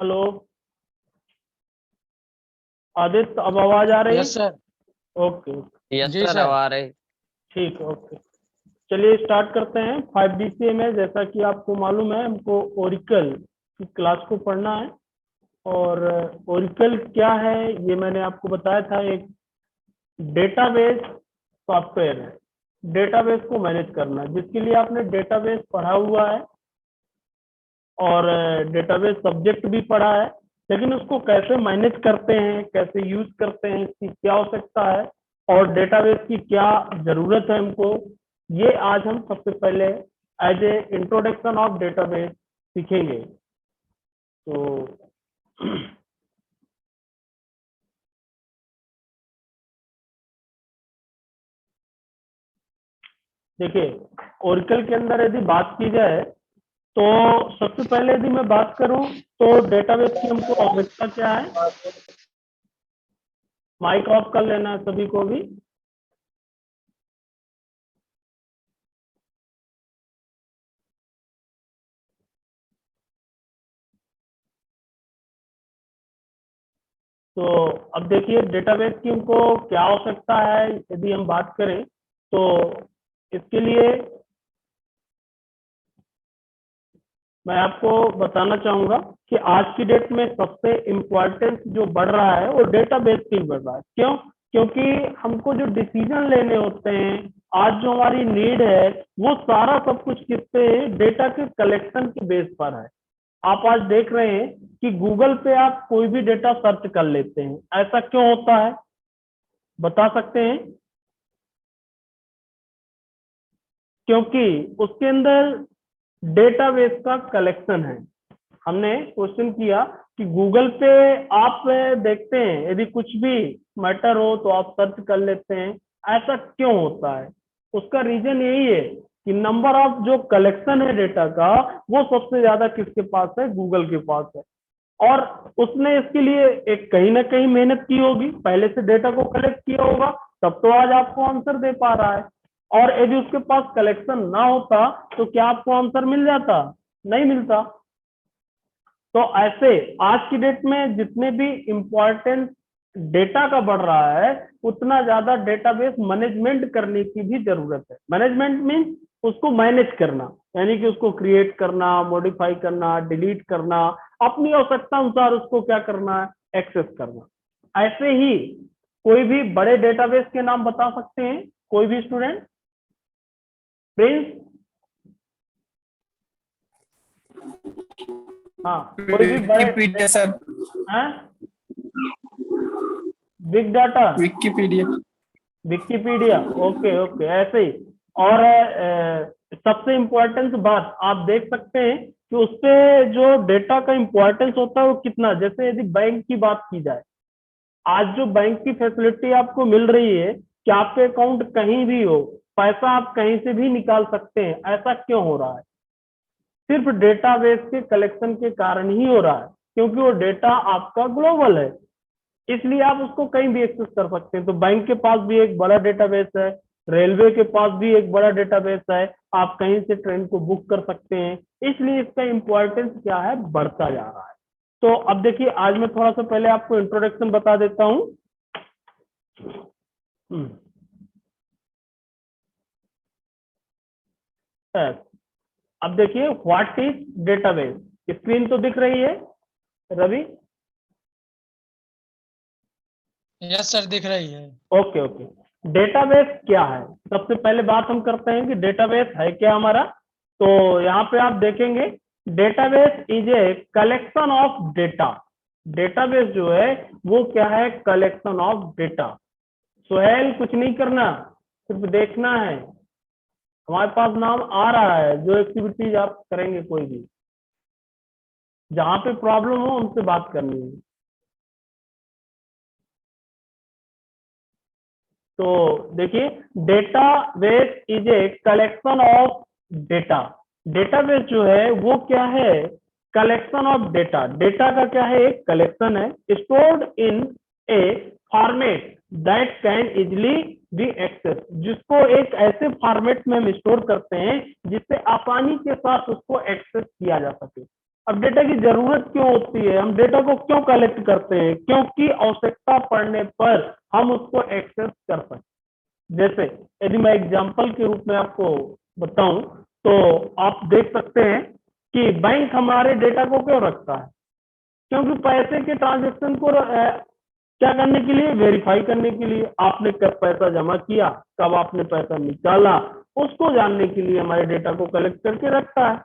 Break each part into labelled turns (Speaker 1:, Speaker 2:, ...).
Speaker 1: Hello Aditya, अब आवाज आ रही?
Speaker 2: Yes sir.
Speaker 1: Okay okay,
Speaker 3: yes
Speaker 2: जी
Speaker 3: सर, अब
Speaker 2: सर।
Speaker 3: आ रहे।
Speaker 1: ठीक है, ओके। चलिए स्टार्ट करते हैं। 5DCA में जैसा कि आपको मालूम है, हमको ओरिकल की क्लास को पढ़ना है। और ओरिकल क्या है ये मैंने आपको बताया था, एक डेटाबेस सॉफ्टवेयर है। डेटाबेस को मैनेज करना, जिसके लिए आपने डेटाबेस पढ़ा हुआ है और डेटाबेस सब्जेक्ट भी पढ़ा है, लेकिन उसको कैसे मैनेज करते हैं, कैसे यूज करते हैं, इसकी क्या आवश्यकता है और डेटाबेस की क्या जरूरत है हमको, ये आज हम सबसे पहले as a introduction of database सीखेंगे। तो देखिए, ओरेकल के अंदर यदि बात की जाए तो सबसे पहले यदि मैं बात करूं तो डेटाबेस की हमको आवश्यकता क्या है। माइक ऑफ कर लेना है सभी को भी। तो अब देखिए, डेटाबेस की हमको क्या आवश्यकता है यदि हम बात करें तो इसके लिए मैं आपको बताना चाहूंगा कि आज की डेट में सबसे इम्पोर्टेंस जो बढ़ रहा है वो डेटाबेस की बढ़ रहा है। क्यों? क्योंकि हमको जो डिसीजन लेने होते हैं, आज जो हमारी नीड है, वो सारा सब कुछ किस पे, डेटा के कलेक्शन के बेस पर है। आप आज देख रहे हैं कि गूगल पे आप कोई भी डेटा सर्च कर लेते हैं, ऐसा क्यों होता है बता सकते हैं? क्योंकि उसके अंदर डेटाबेस का कलेक्शन है। हमने क्वेश्चन किया कि गूगल पे आप देखते हैं, यदि कुछ भी मैटर हो तो आप सर्च कर लेते हैं, ऐसा क्यों होता है? उसका रीजन यही है कि नंबर ऑफ जो कलेक्शन है डेटा का, वो सबसे ज्यादा किसके पास है? गूगल के पास है। और उसने इसके लिए एक कहीं ना कहीं मेहनत की होगी, पहले से डेटा को कलेक्ट किया होगा, तब तो आज आपको आंसर दे पा रहा है। और यदि उसके पास कलेक्शन ना होता तो क्या आपको आंसर मिल जाता? नहीं मिलता। तो ऐसे आज की डेट में जितने भी इंपॉर्टेंट डेटा का बढ़ रहा है, उतना ज्यादा डेटाबेस मैनेजमेंट करने की भी जरूरत है। मैनेजमेंट मीन्स उसको मैनेज करना, यानी कि उसको क्रिएट करना, मॉडिफाई करना, डिलीट करना, अपनी आवश्यकता अनुसार उसको क्या करना है? एक्सेस करना। ऐसे ही कोई भी बड़े डेटाबेस के नाम बता सकते हैं कोई भी स्टूडेंट? प्रिंस? हाँ, कोई भी बड़े
Speaker 4: विकिपीडिया सर।
Speaker 1: हैं? Big data?
Speaker 4: Wikipedia.
Speaker 1: Wikipedia, okay okay, ऐसे ही। और सबसे इम्पोर्टेंट बात आप देख सकते हैं कि उसपे जो डेटा का इम्पोर्टेंस होता है वो कितना, जैसे यदि बैंक की बात की जाए, आज जो बैंक की फैसिलिटी आपको मिल रही है कि आपके अकाउंट कहीं भी हो, पैसा आप कहीं से भी निकाल सकते हैं, ऐसा क्यों हो रहा है? सिर्फ डेटाबेस के कलेक्शन के कारण ही हो रहा है, क्योंकि वो डेटा आपका ग्लोबल है, इसलिए आप उसको कहीं भी एक्सेस कर सकते हैं। तो बैंक के पास भी एक बड़ा डेटाबेस है, रेलवे के पास भी एक बड़ा डेटाबेस है, आप कहीं से ट्रेन को बुक कर सकते हैं, इसलिए इसका इंपॉर्टेंस क्या है? बढ़ता जा रहा है। तो अब देखिए, आज मैं थोड़ा सा पहले आपको इंट्रोडक्शन बता देता हूं। अब देखिए, व्हाट इज डेटाबेस? स्क्रीन तो दिख रही है रवि?
Speaker 2: यस सर, दिख रही है।
Speaker 1: Okay okay. डेटाबेस क्या है? सबसे पहले बात हम करते हैं कि डेटाबेस है क्या हमारा। तो यहाँ पे आप देखेंगे, database is a collection of data. Database जो है वो क्या है? Collection of data. सोहेल, कुछ नहीं करना, सिर्फ देखना है। हमारे पास नाम आ रहा है, जो एक्टिविटीज आप करेंगे, कोई भी जहां पे प्रॉब्लम हो उनसे बात करनी है। तो देखिए, database is a collection of data. Database जो है वो क्या है? Collection of data. डेटा का क्या है? एक कलेक्शन है, stored in a format that can easily be access, जिसको एक ऐसे फॉर्मेट में हम स्टोर करते हैं जिससे आसानी के साथ उसको एक्सेस किया जा सके। अब डेटा की जरूरत क्यों होती है, हम डेटा को क्यों कलेक्ट करते हैं, क्योंकि आवश्यकता पड़ने पर हम उसको एक्सेस कर सकते। जैसे यदि मैं एग्जांपल के रूप में आपको बताऊं तो आप देख सकते हैं कि बैंक हमारे डेटा को क्यों रखता है, क्योंकि पैसे के ट्रांजेक्शन को क्या करने के लिए, वेरीफाई करने के लिए। आपने कब पैसा जमा किया, कब आपने पैसा निकाला, उसको जानने के लिए हमारे डेटा को कलेक्ट करके रखता है।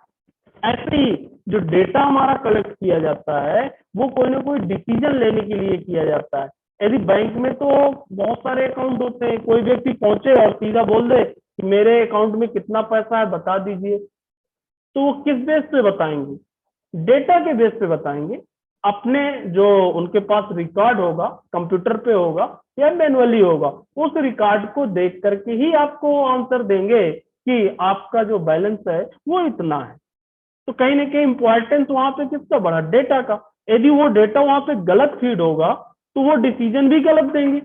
Speaker 1: ऐसे ही जो डेटा हमारा कलेक्ट किया जाता है वो कोई ना कोई डिसीजन लेने के लिए किया जाता है। यदि बैंक में तो बहुत सारे अकाउंट होते हैं, कोई व्यक्ति पहुंचे और सीधा बोल दे कि मेरे अकाउंट में कितना पैसा है बता दीजिए, तो वो किस बेस पे बताएंगे, डेटा के बेस पे बताएंगे। अपने जो उनके पास रिकॉर्ड होगा, कंप्यूटर पे होगा या मैनुअली होगा, उस रिकॉर्ड को देख करके ही आपको आंसर देंगे कि आपका जो बैलेंस है वो इतना है। तो कहीं ना कहीं इंपॉर्टेंस वहां पे किसका बढ़ा, डेटा का। यदि वो डेटा वहां पे गलत फीड होगा तो वो डिसीजन भी गलत देंगे,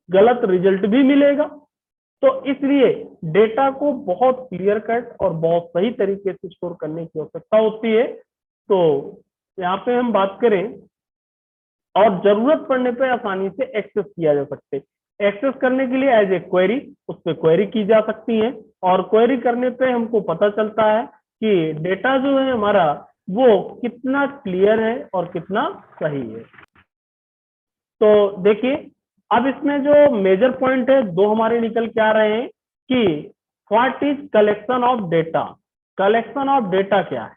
Speaker 1: गलत रिजल्ट भी मिलेगा। तो इसलिए डेटा को बहुत क्लियर कट और बहुत सही तरीके से स्टोर करने की आवश्यकता होती है। तो यहाँ पे हम बात करें, और जरूरत पड़ने पर आसानी से एक्सेस किया जा सकते हैं। एक्सेस करने के लिए एज ए क्वेरी, उस पर क्वेरी की जा सकती है, और क्वेरी करने पे हमको पता चलता है कि डेटा जो है हमारा वो कितना क्लियर है और कितना सही है। तो देखिए, अब इसमें जो मेजर पॉइंट है दो हमारे निकल के आ रहे हैं कि what is collection of data. Collection of data क्या है,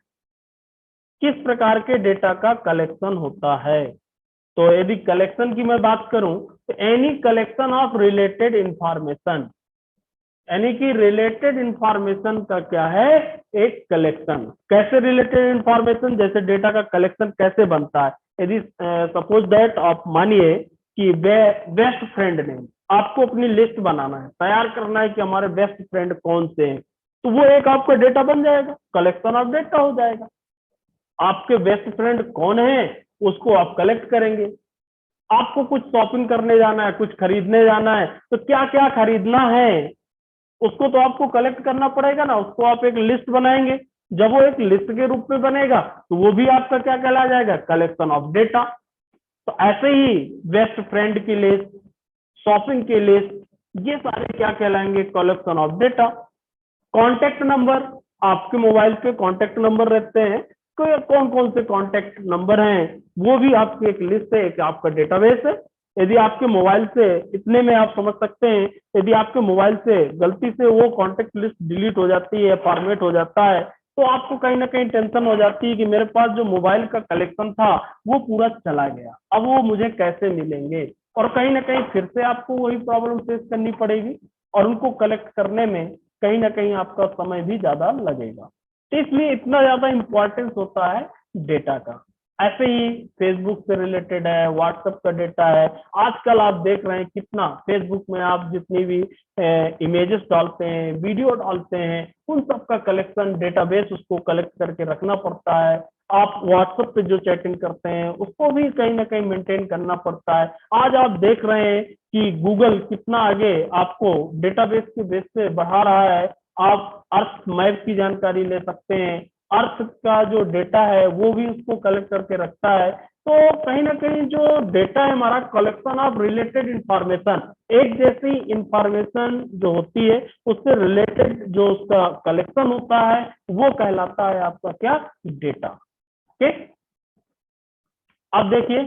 Speaker 1: किस प्रकार के डेटा का कलेक्शन होता है। तो यदि कलेक्शन की मैं बात करूं तो any collection of related information, यानी कि रिलेटेड इंफॉर्मेशन का क्या है, एक कलेक्शन। कैसे रिलेटेड इंफॉर्मेशन, जैसे डेटा का कलेक्शन कैसे बनता है। यदि सपोज दैट आप मानिए कि बेस्ट फ्रेंड नेम, आपको अपनी लिस्ट बनाना है, तैयार करना है कि हमारे बेस्ट फ्रेंड कौन से हैं, तो वो एक आपका डेटा बन जाएगा, कलेक्शन ऑफ डेटा हो जाएगा। आपके बेस्ट फ्रेंड कौन है उसको आप कलेक्ट करेंगे। आपको कुछ शॉपिंग करने जाना है, कुछ खरीदने जाना है, तो क्या क्या खरीदना है उसको तो आपको कलेक्ट करना पड़ेगा ना, उसको आप एक लिस्ट बनाएंगे। जब वो एक लिस्ट के रूप में बनेगा तो वो भी आपका क्या कहला जाएगा, कलेक्शन ऑफ डेटा। तो ऐसे ही बेस्ट फ्रेंड की लिस्ट, शॉपिंग की लिस्ट, ये सारे क्या कहलाएंगे, collection of data. Contact number, आपके मोबाइल पे कॉन्टेक्ट नंबर रहते हैं, कौन कौन से कॉन्टेक्ट नंबर हैं वो भी आपकी एक लिस्ट है, एक आपका डेटाबेस है। यदि आपके मोबाइल से, इतने में आप समझ सकते हैं, यदि आपके मोबाइल से गलती से वो कॉन्टेक्ट लिस्ट डिलीट हो जाती है, फॉर्मेट हो जाता है, तो आपको कहीं ना कहीं टेंशन हो जाती है कि मेरे पास जो मोबाइल का कलेक्शन था वो पूरा चला गया, अब वो मुझे कैसे मिलेंगे। और कहीं ना कहीं फिर से आपको वही प्रॉब्लम फेस करनी पड़ेगी, और उनको कलेक्ट करने में कहीं ना कहीं आपका समय भी ज्यादा लगेगा। तो इसलिए इतना ज्यादा इंपॉर्टेंस होता है डेटा का। ऐसे ही फेसबुक से रिलेटेड है, व्हाट्सएप का डेटा है। आजकल आप देख रहे हैं कितना फेसबुक में आप जितनी भी इमेजेस डालते हैं, वीडियो डालते हैं, उन सब का कलेक्शन डेटाबेस उसको कलेक्ट करके रखना पड़ता है। आप व्हाट्सएप पे जो चैटिंग करते हैं उसको भी कहीं ना कहीं मेंटेन करना पड़ता है। आज आप देख रहे हैं कि गूगल कितना आगे आपको डेटाबेस के बेस पे बढ़ा रहा है। आप अर्थ मैप की जानकारी ले सकते हैं, अर्थ का जो डेटा है वो भी उसको कलेक्ट करके रखता है। तो कहीं ना कहीं जो डेटा है हमारा, कलेक्शन ऑफ रिलेटेड इंफॉर्मेशन, एक जैसी इंफॉर्मेशन जो होती है उससे रिलेटेड जो उसका कलेक्शन होता है वो कहलाता है आपका क्या, डेटा। ठीक। अब देखिए,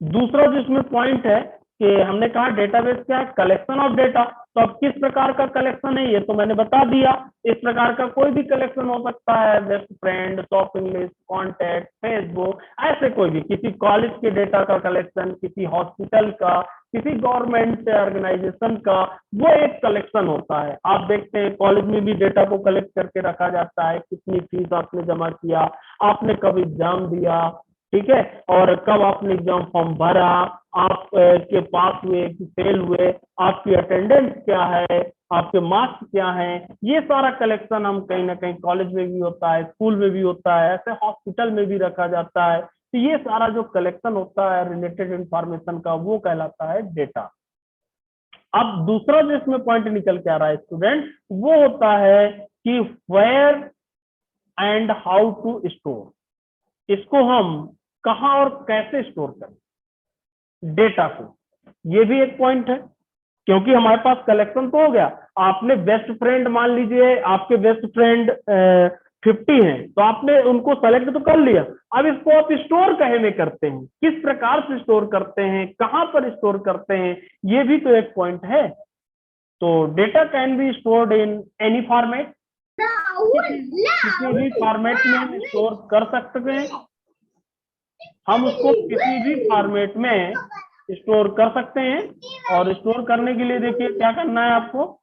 Speaker 1: दूसरा जो इसमें पॉइंट है कि हमने कहा डेटाबेस क्या है, कलेक्शन ऑफ डेटा। तो अब किस प्रकार का कलेक्शन है ये तो मैंने बता दिया। इस प्रकार का कोई भी कलेक्शन हो सकता है, best friend, shopping list, contact, Facebook, ऐसे कोई भी, किसी कॉलेज के डेटा का कलेक्शन, किसी हॉस्पिटल का, किसी गवर्नमेंट ऑर्गेनाइजेशन का, वो एक कलेक्शन होता है। आप देखते हैं कॉलेज में भी डेटा को कलेक्ट करके रखा जाता है, कितनी फीस आपने जमा किया, आपने कब एग्जाम दिया, ठीक है, और कब आपने एग्जाम फॉर्म भरा, आप के पास हुए कि फेल हुए, आपकी अटेंडेंस क्या है, आपके मार्क्स क्या हैं, ये सारा कलेक्शन हम कहीं ना कहीं कॉलेज में भी होता है, स्कूल में भी होता है, ऐसे हॉस्पिटल में भी रखा जाता है। तो ये सारा जो कलेक्शन होता है रिलेटेड इंफॉर्मेशन का वो कहलाता है डेटा। अब दूसरा जो इसमें पॉइंट निकल के आ रहा है स्टूडेंट, वो होता है कि where and how to store. इसको हम कहाँ और कैसे स्टोर करें डेटा को, ये भी एक पॉइंट है। क्योंकि हमारे पास कलेक्शन तो हो गया, आपने बेस्ट फ्रेंड मान लीजिए आपके बेस्ट फ्रेंड 50 हैं, तो आपने उनको सेलेक्ट तो कर लिया। अब इसको आप स्टोर कहे में करते हैं, किस प्रकार से स्टोर करते हैं, कहां पर स्टोर करते हैं, ये भी तो एक पॉइंट है। तो data can be stored in any format, किसी भी फॉर्मेट में हम स्टोर कर सकते हैं। हम उसको किसी भी फॉर्मेट में स्टोर कर सकते हैं। और स्टोर करने के लिए देखिए क्या करना है आपको,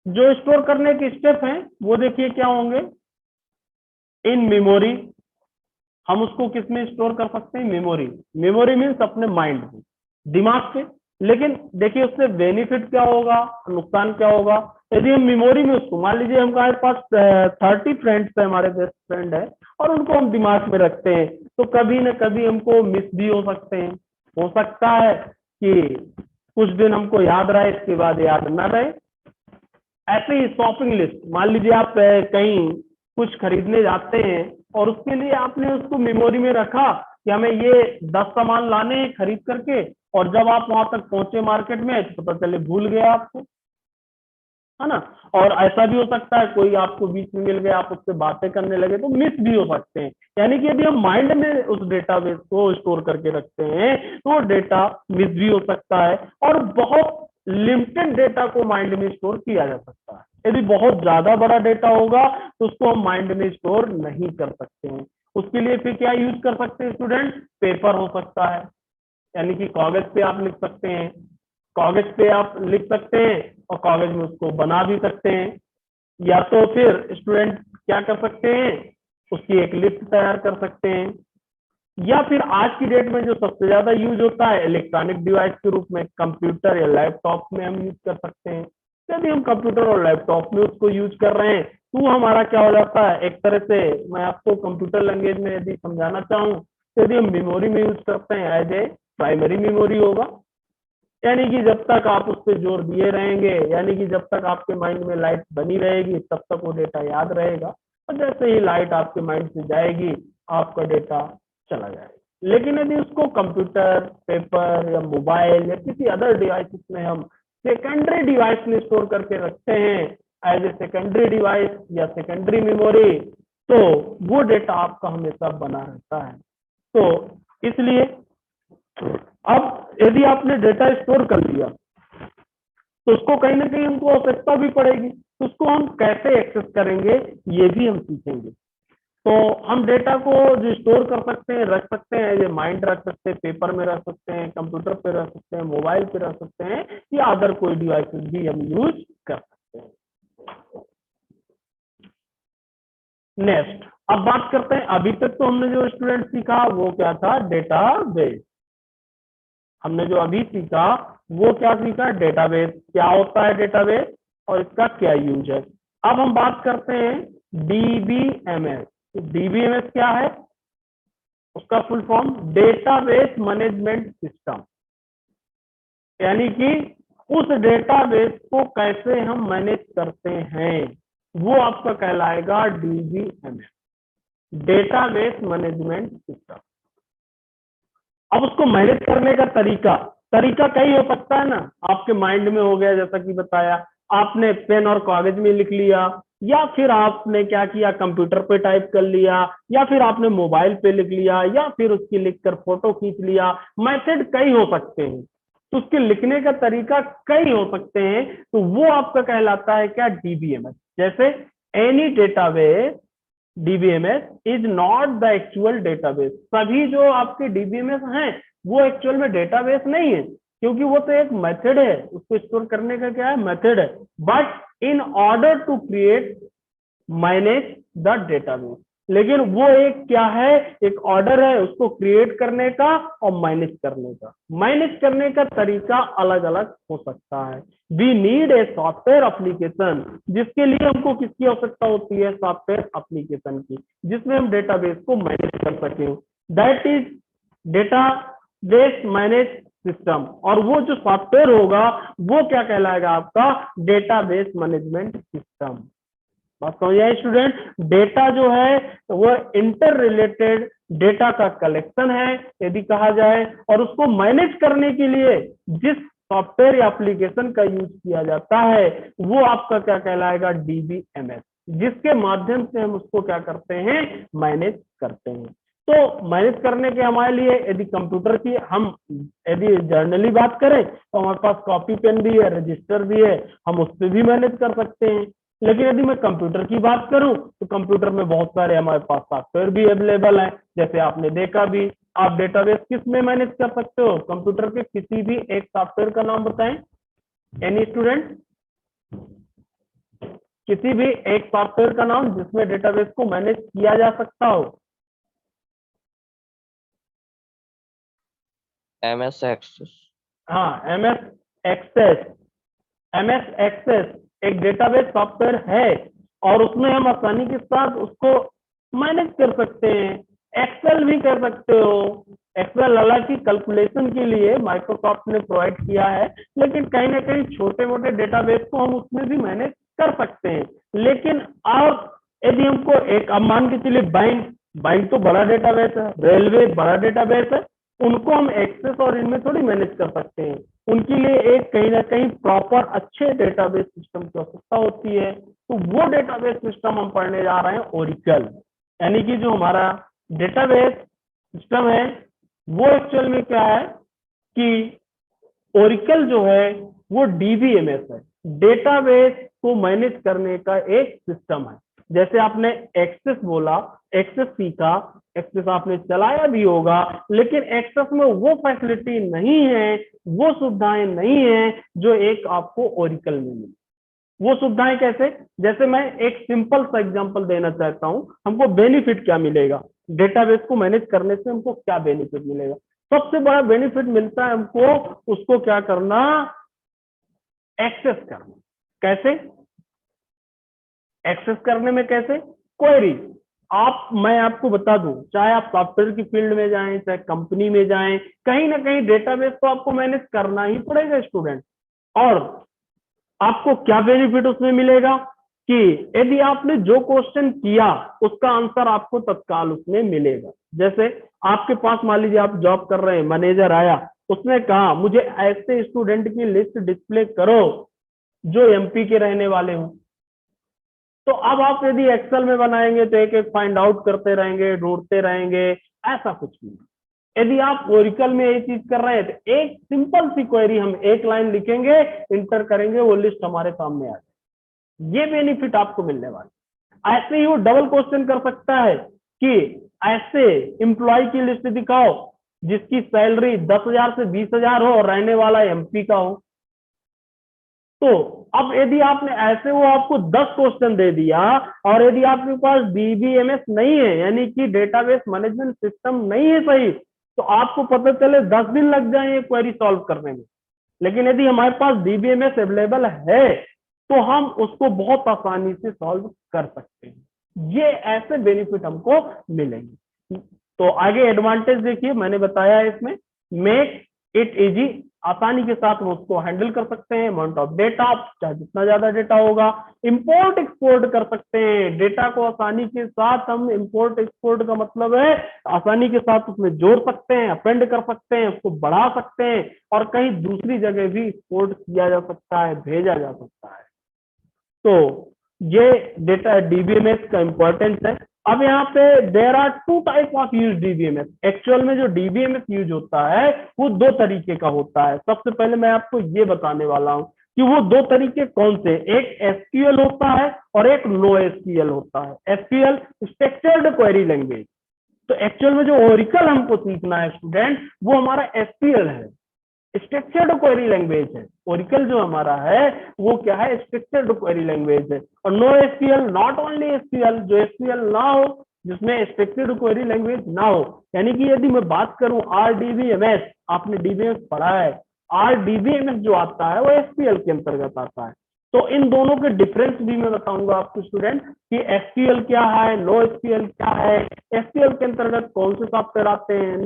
Speaker 1: जो स्टोर करने के स्टेप हैं वो देखिए क्या होंगे। इन मेमोरी, हम उसको किस में स्टोर कर सकते हैं, मेमोरी। मेमोरी मीन्स अपने माइंड में, दिमाग पे। लेकिन देखिए उससे बेनिफिट क्या होगा, नुकसान क्या होगा। यदि हम मेमोरी में उसको, मान लीजिए हमारे पास 30 फ्रेंड्स है, हमारे बेस्ट फ्रेंड है, और उनको हम दिमाग में रखते हैं, तो कभी ना कभी हमको मिस भी हो सकते हैं। हो सकता है कि कुछ दिन हमको याद रहे, इसके बाद याद ना रहे। ऐसे ही शॉपिंग लिस्ट, मान लीजिए आप कहीं कुछ खरीदने जाते हैं और उसके लिए आपने उसको मेमोरी में रखा कि हमें ये 10 सामान लाने हैं खरीद करके, और जब आप वहां तक पहुंचे मार्केट में तो पता चले भूल गए आपको, है ना। और ऐसा भी हो सकता है कोई आपको बीच में मिल गया, आप उससे बातें करने लगे तो मिस भी हो सकते हैं। यानी कि यदि हम माइंड में उस डेटाबेस को स्टोर करके रखते हैं तो वो डेटा मिस भी हो सकता है। और बहुत लिमिटेड डेटा को माइंड में स्टोर किया जा सकता है। यदि बहुत ज्यादा बड़ा डेटा होगा तो उसको हम माइंड में स्टोर नहीं कर सकते हैं। उसके लिए फिर क्या यूज कर सकते हैं स्टूडेंट, पेपर हो सकता है, यानी कि कागज पे आप लिख सकते हैं। कागज पे आप लिख सकते हैं और कागज में उसको बना भी सकते हैं। या तो फिर स्टूडेंट क्या कर सकते हैं, उसकी एक लिस्ट तैयार कर सकते हैं। या फिर आज की डेट में जो सबसे ज्यादा यूज होता है इलेक्ट्रॉनिक डिवाइस के रूप में, कंप्यूटर या लैपटॉप में हम यूज कर सकते हैं। यदि हम कंप्यूटर और लैपटॉप में उसको यूज कर रहे हैं तो हमारा क्या हो जाता है, एक तरह से मैं आपको कंप्यूटर लैंग्वेज में यदि समझाना चाहूँ तो यदि हम मेमोरी में यूज करते हैं एज ए प्राइमरी मेमोरी होगा। यानी कि जब तक आप उस पर जोर दिए रहेंगे, यानी कि जब तक आपके माइंड में लाइट बनी रहेगी तब तक वो डेटा याद रहेगा। और जैसे ही लाइट आपके माइंड से जाएगी आपका डेटा चला जाएगा। लेकिन यदि उसको कंप्यूटर, पेपर या मोबाइल या किसी अदर डिवाइस में हम सेकेंडरी डिवाइस में स्टोर करके रखते हैं एज ए सेकेंडरी डिवाइस या सेकेंडरी मेमोरी, तो वो डेटा आपका हमेशा बना रहता है। तो इसलिए अब यदि आपने डेटा स्टोर कर लिया तो उसको कहीं ना कहीं हमको आवश्यकता भी पड़ेगी, तो उसको हम कैसे एक्सेस करेंगे ये भी हम सीखेंगे। तो हम डेटा को जो स्टोर कर सकते हैं, रख सकते हैं, ये माइंड रख सकते हैं, पेपर में रख सकते हैं, कंप्यूटर पे रख सकते हैं, मोबाइल पे रख सकते हैं, या अदर कोई डिवाइसेस भी हम यूज कर सकते हैं। नेक्स्ट, अब बात करते हैं, अभी तक तो हमने जो स्टूडेंट सीखा वो क्या था, डेटाबेस। हमने जो अभी सीखा वो क्या सीखा, डेटाबेस क्या होता है, डेटाबेस और इसका क्या यूज है। अब हम बात करते हैं डीबीएमएस। डीबीएमएस क्या है, उसका full form database management system. यानी कि उस डेटाबेस को कैसे हम मैनेज करते हैं वो आपका कहलाएगा डीबीएमएस, डेटाबेस मैनेजमेंट सिस्टम। अब उसको मैनेज करने का तरीका तरीका कई हो सकता है ना, आपके माइंड में हो गया जैसा कि बताया, आपने पेन और कागज में लिख लिया, या फिर आपने क्या किया कंप्यूटर पे टाइप कर लिया, या फिर आपने मोबाइल पे लिख लिया, या फिर उसकी लिखकर फोटो खींच लिया। मेथड कई हो सकते हैं, तो उसके लिखने का तरीका कई हो सकते हैं, तो वो आपका कहलाता है क्या, डीबीएमएस। जैसे any database DBMS is not the actual database. सभी जो आपके डीबीएमएस हैं वो एक्चुअल में डेटाबेस नहीं है, क्योंकि वो तो एक मेथड है, उसको स्टोर करने का क्या है, मेथड है। But in order to create manage the database, लेकिन वो एक क्या है, एक ऑर्डर है उसको क्रिएट करने का और मैनेज करने का। मैनेज करने का तरीका अलग अलग हो सकता है। We need a software application, जिसके लिए हमको किसकी आवश्यकता होती है, सॉफ्टवेयर एप्लीकेशन की, जिसमें हम डेटाबेस को मैनेज कर सकें। That is database manage system. और वो जो सॉफ्टवेयर होगा वो क्या कहलाएगा, आपका डेटाबेस मैनेजमेंट सिस्टम। बात समझ आई स्टूडेंट? डेटा जो है वो इंटर रिलेटेड डेटा का कलेक्शन है यदि कहा जाए, और उसको मैनेज करने के लिए जिस सॉफ्टवेयर या एप्लीकेशन का यूज किया जाता है वो आपका क्या कहलाएगा? डीबीएमएस, जिसके माध्यम से हम उसको क्या करते हैं? मैनेज करते हैं। तो मैनेज करने के हमारे लिए यदि कंप्यूटर की हम यदि जर्नली बात करें तो हमारे पास कॉपी पेन भी है, रजिस्टर भी है, हम उससे भी मैनेज कर सकते हैं। लेकिन यदि मैं कंप्यूटर की बात करूं तो कंप्यूटर में बहुत सारे हमारे पास सॉफ्टवेयर भी अवेलेबल हैं, जैसे आपने देखा भी। आप डेटाबेस किस में मैनेज कर सकते हो? कंप्यूटर के किसी भी एक सॉफ्टवेयर का नाम बताएं, एनी स्टूडेंट, किसी भी एक सॉफ्टवेयर का नाम जिसमें डेटाबेस को मैनेज किया जा सकता हो।
Speaker 3: MS access.
Speaker 1: हाँ, एमएस एक्सेस। एमएस एक्सेस एक डेटाबेस सॉफ्टवेयर है और उसमें हम आसानी के साथ उसको मैनेज कर सकते हैं। एक्सेल भी कर सकते हो। एक्सेल हालांकि कैलकुलेशन के लिए माइक्रोसॉफ्ट ने प्रोवाइड किया है, लेकिन कहीं ना कहीं छोटे मोटे डेटाबेस को हम उसमें भी मैनेज कर सकते हैं। लेकिन और यदि हमको एक, अब मान के चलिए बैंक, बैंक तो बड़ा डेटाबेस है, रेलवे बड़ा डेटाबेस है, उनको हम एक्सेस और इनमें थोड़ी मैनेज कर सकते हैं। उनके लिए एक कहीं ना कहीं प्रॉपर अच्छे डेटाबेस सिस्टम की आवश्यकता होती है। तो वो डेटाबेस सिस्टम हम पढ़ने जा रहे हैं ओरिकल, यानी कि जो हमारा डेटाबेस सिस्टम है वो एक्चुअल में क्या है कि ओरिकल जो है वो डीबीएमएस है, डेटाबेस को मैनेज करने का एक सिस्टम है। जैसे आपने एक्सेस बोला, एक्सेस सीखा, एक्सेस आपने चलाया भी होगा, लेकिन एक्सेस में वो फैसिलिटी नहीं है, वो सुविधाएं नहीं है जो एक आपको ओरिकल में मिली। वो सुविधाएं कैसे? जैसे मैं एक सिंपल सा एग्जांपल देना चाहता हूं, हमको बेनिफिट क्या मिलेगा डेटाबेस को मैनेज करने से? हमको क्या बेनिफिट मिलेगा? सबसे बड़ा बेनिफिट मिलता है हमको उसको क्या करना? एक्सेस करना। कैसे एक्सेस करने में? कैसे? क्वेरी। आप, मैं आपको बता दूं, चाहे आप सॉफ्टवेयर की फील्ड में जाएं, चाहे कंपनी में जाएं, कहीं ना कहीं डेटाबेस को आपको मैनेज करना ही पड़ेगा स्टूडेंट। और आपको क्या बेनिफिट उसमें मिलेगा कि यदि आपने जो क्वेश्चन किया उसका आंसर आपको तत्काल उसमें मिलेगा। जैसे आपके पास मान लीजिए आप जॉब कर रहे हैं, मैनेजर आया, उसने कहा मुझे ऐसे स्टूडेंट की लिस्ट डिस्प्ले करो जो एमपी के रहने वाले हो। तो अब आप यदि एक्सेल में बनाएंगे तो एक एक फाइंड आउट करते रहेंगे, ढूंढते रहेंगे, ऐसा कुछ नहीं। यदि आप ओरिकल में ये चीज कर रहे हैं तो एक सिंपल सी क्वेरी हम एक लाइन लिखेंगे, इंटर करेंगे, वो लिस्ट हमारे सामने आ जाए। ये बेनिफिट आपको मिलने वाला। ऐसे ही वो डबल क्वेश्चन कर सकता है कि ऐसे एम्प्लॉय की लिस्ट दिखाओ जिसकी सैलरी 10,000 से 20,000 हो और रहने वाला एमपी का हो। तो अब यदि आपने ऐसे, वो आपको 10 क्वेश्चन दे दिया और यदि आपके पास डीबीएमएस नहीं है, यानी कि डेटाबेस मैनेजमेंट सिस्टम नहीं है सही, तो आपको पता चले 10 दिन लग जाए ये क्वेरी सॉल्व करने में। लेकिन यदि हमारे पास डीबीएमएस अवेलेबल है तो हम उसको बहुत आसानी से सॉल्व कर सकते हैं। ये ऐसे बेनिफिट हमको मिलेंगे। तो आगे एडवांटेज देखिए, मैंने बताया है इसमें, मेक इट इजी, आसानी के साथ हम उसको हैंडल कर सकते हैं। अमाउंट ऑफ डेटा, चाहे जितना ज्यादा डेटा होगा, इंपोर्ट एक्सपोर्ट कर सकते हैं डेटा को आसानी के साथ। हम इंपोर्ट एक्सपोर्ट का मतलब है आसानी के साथ उसमें जोड़ सकते हैं, अपेंड कर सकते हैं, उसको बढ़ा सकते हैं और कहीं दूसरी जगह भी एक्सपोर्ट किया जा सकता है, भेजा जा सकता है। तो ये डेटा डीबीएमएस का इंपॉर्टेंस है। अब यहाँ पे there are two type of use DBMS. Actual में जो डीबीएमएस यूज होता है वो दो तरीके का होता है। सबसे पहले मैं आपको ये बताने वाला हूँ कि वो दो तरीके कौन से। एक एसक्यूएल होता है और एक नो एसक्यूएल होता है। SQL structured query language. तो एक्चुअल में जो ओरिकल हमको सीखना है स्टूडेंट, वो हमारा एसक्यूएल है, स्ट्रक्चर्ड क्वेरी लैंग्वेज है। ओरिकल जो हमारा है वो क्या है? स्ट्रक्चर्ड क्वेरी लैंग्वेज है। और no SQL, not only SQL, जो एसक्यूएल ना हो, जिसमें स्ट्रक्चर्ड क्वेरी लैंग्वेज ना हो। यानी कि यदि मैं बात करूं आरडीबीएमएस, आपने डीबीएमएस पढ़ा है, आरडीबीएमएस जो आता है वो एसक्यूएल के अंतर्गत आता है। तो इन दोनों के डिफरेंस भी मैं बताऊंगा आपको स्टूडेंट कि एसक्यूएल क्या है, नो एसक्यूएल क्या है, एसक्यूएल के अंतर्गत कौन से सॉफ्टवेयर आते हैं,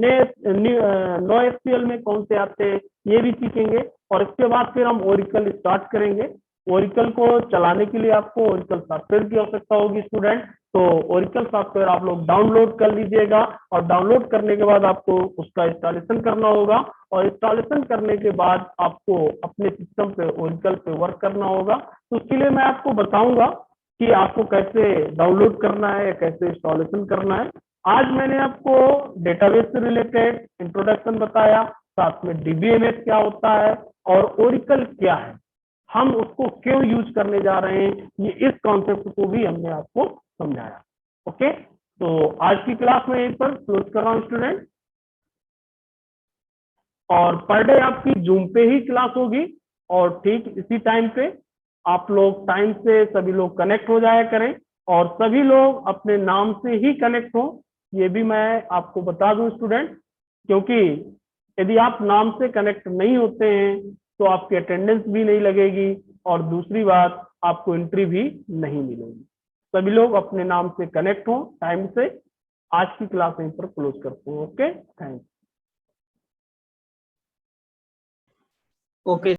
Speaker 1: नो एसक्यूएल में कौन से आते हैं, ये भी सीखेंगे। और इसके बाद फिर हम ओरिकल स्टार्ट करेंगे। ओरिकल को चलाने के लिए आपको ओरिकल सॉफ्टवेयर की आवश्यकता होगी स्टूडेंट। तो ओरिकल सॉफ्टवेयर आप लोग डाउनलोड कर लीजिएगा और डाउनलोड करने के बाद आपको उसका इंस्टॉलेशन करना होगा और इंस्टॉलेशन करने के बाद आपको अपने सिस्टम पे ओरिकल पे वर्क करना होगा। तो उसके लिए मैं आपको बताऊंगा कि आपको कैसे डाउनलोड करना है या कैसे इंस्टॉलेशन करना है। आज मैंने आपको डेटाबेस से रिलेटेड इंट्रोडक्शन बताया, साथ में डीबीएमएस क्या होता है और ओरिकल क्या है, हम उसको क्यों यूज करने जा रहे हैं, ये इस कॉन्सेप्ट को भी हमने आपको समझाया। ओके, तो आज की क्लास में यहीं पर क्लोज कर रहा हूं स्टूडेंट। और पर डे आपकी जूम पे ही क्लास होगी और ठीक इसी टाइम पे आप लोग टाइम से सभी लोग कनेक्ट हो जाया करें और सभी लोग अपने नाम से ही कनेक्ट हो, ये भी मैं आपको बता दूं स्टूडेंट, क्योंकि यदि आप नाम से कनेक्ट नहीं होते हैं तो आपकी अटेंडेंस भी नहीं लगेगी और दूसरी बात आपको एंट्री भी नहीं मिलेगी। सभी लोग अपने नाम से कनेक्ट हो टाइम से। आज की क्लास यहीं पर क्लोज करते हैं। Okay, thank you.
Speaker 3: ओके